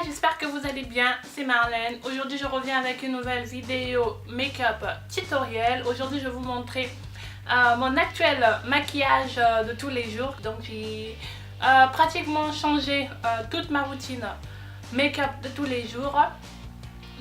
j'espère que vous allez bien, c'est Marlène. Aujourd'hui je reviens avec une nouvelle vidéo make-up tutoriel. Aujourd'hui je vais vous montrer mon actuel maquillage de tous les jours. Donc j'ai pratiquement changé toute ma routine make-up de tous les jours.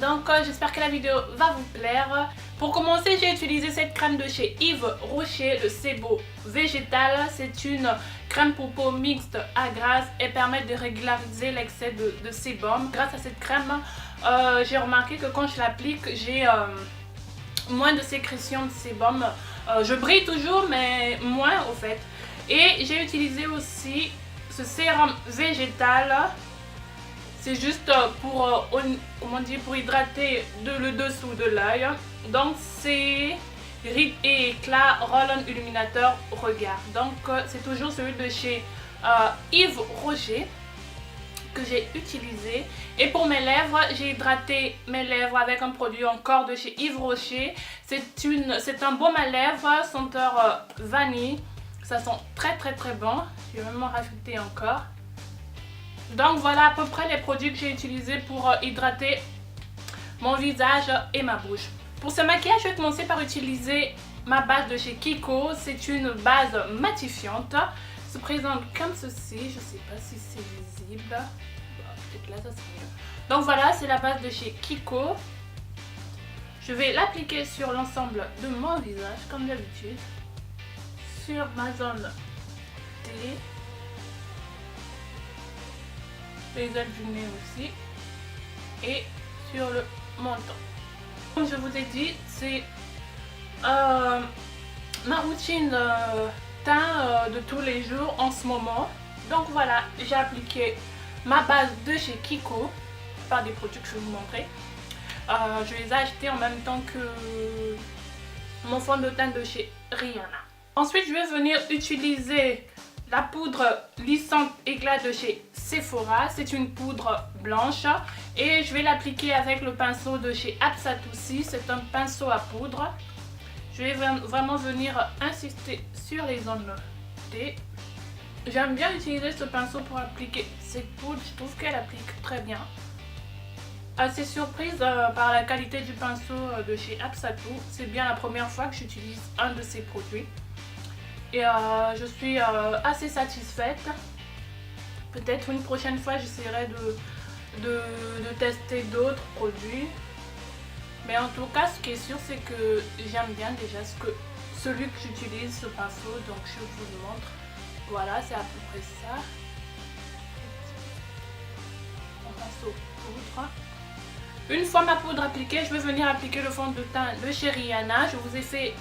Donc j'espère que la vidéo va vous plaire. Pour commencer, j'ai utilisé cette crème de chez Yves Rocher, le Sebo végétal. C'est une crème pour peau mixte à grasse et permet de régulariser l'excès de sébum. Grâce à cette crème, j'ai remarqué que quand je l'applique, j'ai moins de sécrétion de sébum. Je brille toujours, mais moins au fait. Et j'ai utilisé aussi ce sérum végétal. C'est juste pour, comment dire, pour hydrater le dessous de l'œil. Donc c'est Rides et Éclat Roll-On Illuminateur Regard. Donc c'est toujours celui de chez Yves Rocher que j'ai utilisé. Et pour mes lèvres, j'ai hydraté mes lèvres avec un produit encore de chez Yves Rocher. C'est un baume à lèvres senteur vanille. Ça sent très bon. Je vais même en rajouter encore. Donc voilà à peu près les produits que j'ai utilisés pour hydrater mon visage et ma bouche. Pour ce maquillage, je vais commencer par utiliser ma base de chez Kiko. C'est une base matifiante. Elle se présente comme ceci. Je ne sais pas si c'est visible. Peut-être là ça serait mieux. Donc voilà, c'est la base de chez Kiko. Je vais l'appliquer sur l'ensemble de mon visage comme d'habitude. Sur ma zone T. Les ailes du nez aussi et sur le menton. Comme je vous ai dit, c'est ma routine teint de tous les jours en ce moment. Donc voilà, j'ai appliqué ma base de chez Kiko par des produits que je vais vous montrer. Je les ai achetés en même temps que mon fond de teint de chez Rihanna. Ensuite, je vais venir utiliser la poudre lissante éclat de chez Sephora. C'est une poudre blanche et je vais l'appliquer avec le pinceau de chez Apsatoussi. C'est un pinceau à poudre. Je vais vraiment venir insister sur les zones T. J'aime bien utiliser ce pinceau pour appliquer cette poudre. Je trouve qu'elle applique très bien. Assez surprise par la qualité du pinceau de chez Apsatou. C'est bien la première fois que j'utilise un de ces produits. Et je suis assez satisfaite. Peut-être une prochaine fois j'essaierai de tester d'autres produits. Mais en tout cas ce qui est sûr c'est que j'aime bien déjà celui que j'utilise, ce pinceau. Donc je vous le montre. Voilà, c'est à peu près ça. Mon pinceau poudre. Une fois ma poudre appliquée, je vais venir appliquer le fond de teint de chez Rihanna. Je vous ai fait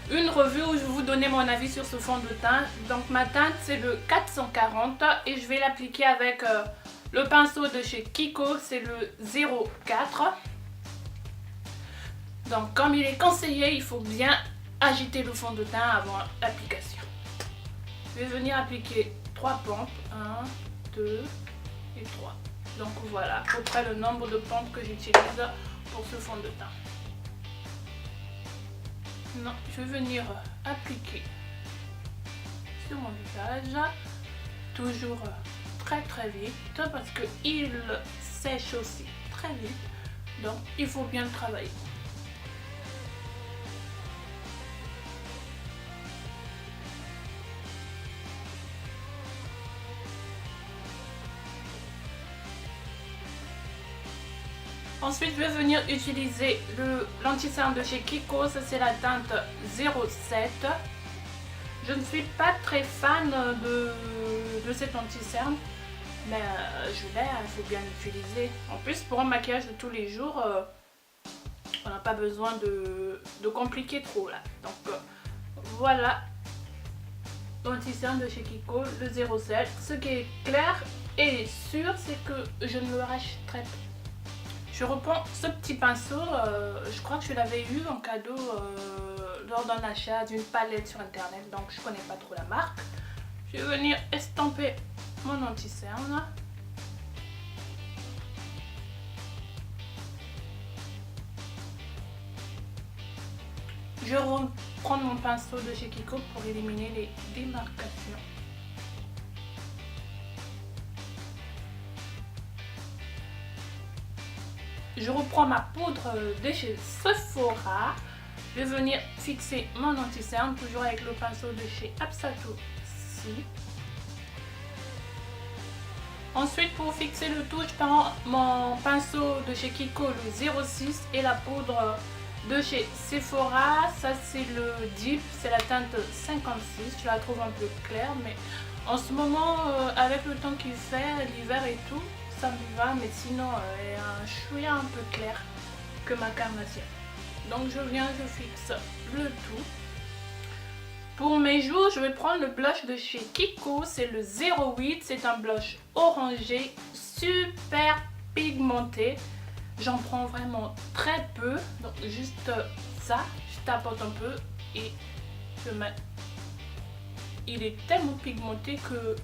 une revue où je vais vous donner mon avis sur ce fond de teint. Donc ma teinte c'est le 440 et je vais l'appliquer avec le pinceau de chez Kiko, c'est le 04. Donc comme il est conseillé, il faut bien agiter le fond de teint avant l'application. Je vais venir appliquer 3 pompes, 1, 2 et 3. Donc voilà à peu près le nombre de pompes que j'utilise pour ce fond de teint. Non, je vais venir appliquer sur mon visage, toujours très vite parce qu'il sèche aussi très vite, donc il faut bien le travailler. Ensuite, je vais venir utiliser l'anti-cerne de chez Kiko. Ça, c'est la teinte 07. Je ne suis pas très fan de cet anti-cerne, mais je l'ai, il faut bien l'utiliser. En plus, pour un maquillage de tous les jours, on n'a pas besoin de compliquer trop là. Donc voilà l'anti-cerne de chez Kiko, le 07. Ce qui est clair et sûr, c'est que je ne le rachèterai pas. Je reprends ce petit pinceau, je crois que je l'avais eu en cadeau lors d'un achat d'une palette sur internet, donc je connais pas trop la marque. Je vais venir estamper mon anti-cerne. Je reprends mon pinceau de chez Kiko pour éliminer les démarcations. je reprends ma poudre de chez Sephora. Je vais venir fixer mon anti-cerne, toujours avec le pinceau de chez Absato. Ensuite, pour fixer le tout, je prends mon pinceau de chez Kiko, le 06, et la poudre de chez Sephora. Ça, c'est le Deep, c'est la teinte 56. Je la trouve un peu claire, mais en ce moment, avec le temps qu'il fait, l'hiver et tout, ça me va. Mais sinon, elle est un chouïa un peu clair que ma carnation. Donc, je viens, je fixe le tout. Pour mes joues, je vais prendre le blush de chez Kiko, c'est le 08, c'est un blush orangé, super pigmenté. J'en prends vraiment très peu, donc juste ça, je tapote un peu et je mets. Il est tellement pigmenté que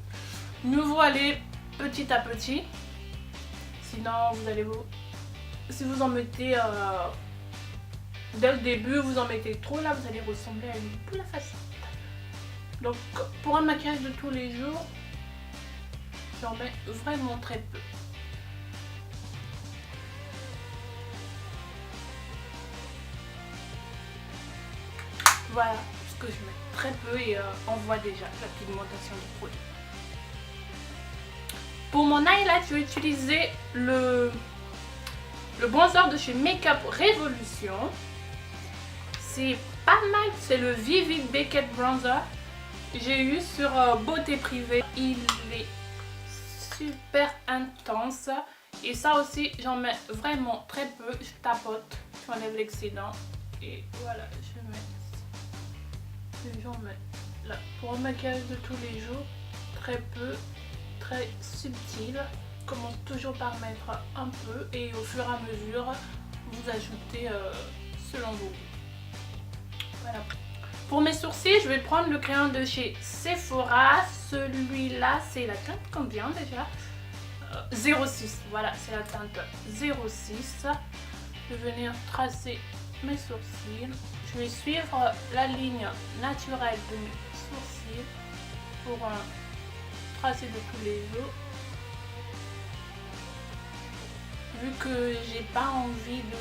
mieux vaut aller petit à petit. Sinon, vous allez si vous en mettez dès le début, vous en mettez trop, là vous allez ressembler à une poule à façon. Donc pour un maquillage de tous les jours, j'en mets vraiment très peu. Voilà, parce que je mets très peu et on voit déjà la pigmentation du produit. Pour mon highlight, je vais utiliser le bronzer de chez Makeup Revolution. C'est pas mal, c'est le Vivid Baked Bronzer. J'ai eu sur Beauté Privée. Il est super intense. Et ça aussi, j'en mets vraiment très peu. Je tapote, j'enlève l'excédent. Et voilà, je mets. J'en mets là. Pour un maquillage de tous les jours, très peu, très subtil. Je commence toujours par mettre un peu et au fur et à mesure, vous ajoutez selon vos goûts. Voilà. Pour mes sourcils, je vais prendre le crayon de chez Sephora. Celui-là, c'est la teinte combien déjà 06. Voilà, c'est la teinte 06. Je vais venir tracer mes sourcils. Je vais suivre la ligne naturelle de mes sourcils pour tracer de tous les jours. Vu que j'ai pas envie de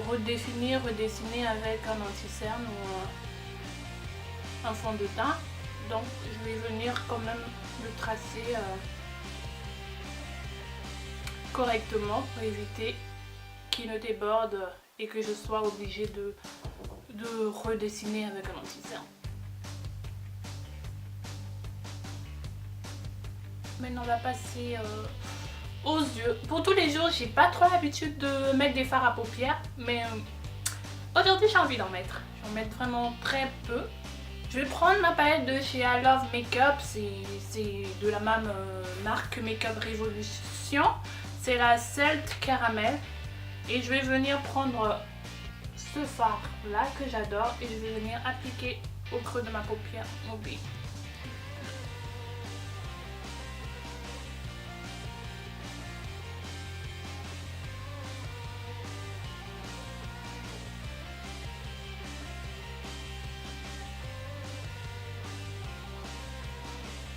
redessiner avec un anti-cerne ou un fond de teint, donc je vais venir quand même le tracer correctement pour éviter qu'il ne déborde et que je sois obligée de redessiner avec un anti-cerne. Maintenant on va passer aux yeux. Pour tous les jours, j'ai pas trop l'habitude de mettre des fards à paupières, mais aujourd'hui j'ai envie d'en mettre. J'en mets vraiment très peu. Je vais prendre ma palette de chez I Love Makeup, c'est de la même marque Makeup Revolution. C'est la Celt Caramel. Et je vais venir prendre ce fard là que j'adore et je vais venir appliquer au creux de ma paupière mobile.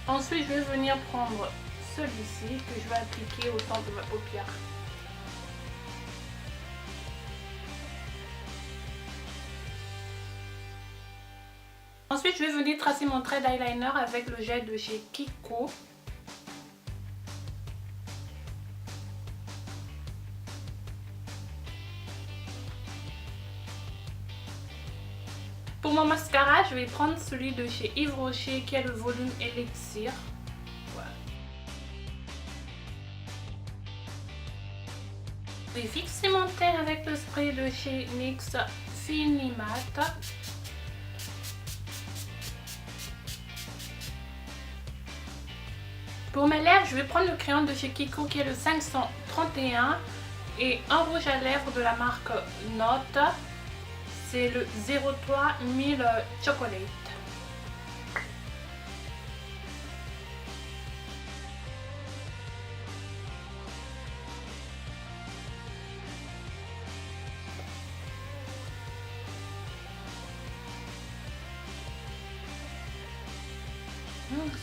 Ensuite, je vais venir prendre celui-ci que je vais appliquer au centre de ma paupière. Ensuite, je vais venir tracer mon trait d'eyeliner avec le gel de chez Kiko. Pour mon mascara, je vais prendre celui de chez Yves Rocher qui est le volume Elixir. Voilà. Je vais fixer mon teint avec le spray de chez NYX Finimat. Pour mes lèvres, je vais prendre le crayon de chez Kiko qui est le 531 et un rouge à lèvres de la marque Note. C'est le 03 1000 Chocolate.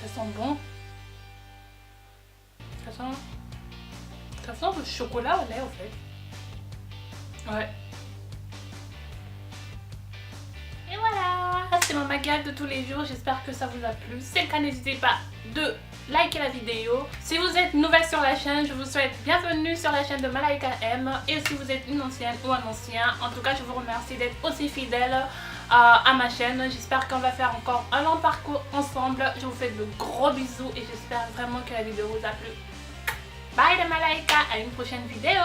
Ça sent bon. Ça sent Ça sent le chocolat au lait au fait. Ouais. Et voilà, c'est mon maquillage de tous les jours. J'espère que ça vous a plu. Si c'est le cas, n'hésitez pas de liker la vidéo. Si vous êtes nouvelle sur la chaîne, je vous souhaite bienvenue sur la chaîne de Malaika M. Et si vous êtes une ancienne ou un ancien, en tout cas je vous remercie d'être aussi fidèle à ma chaîne. J'espère qu'on va faire encore un long parcours ensemble. Je vous fais de gros bisous et j'espère vraiment que la vidéo vous a plu. Bye les Malaika, à une prochaine vidéo.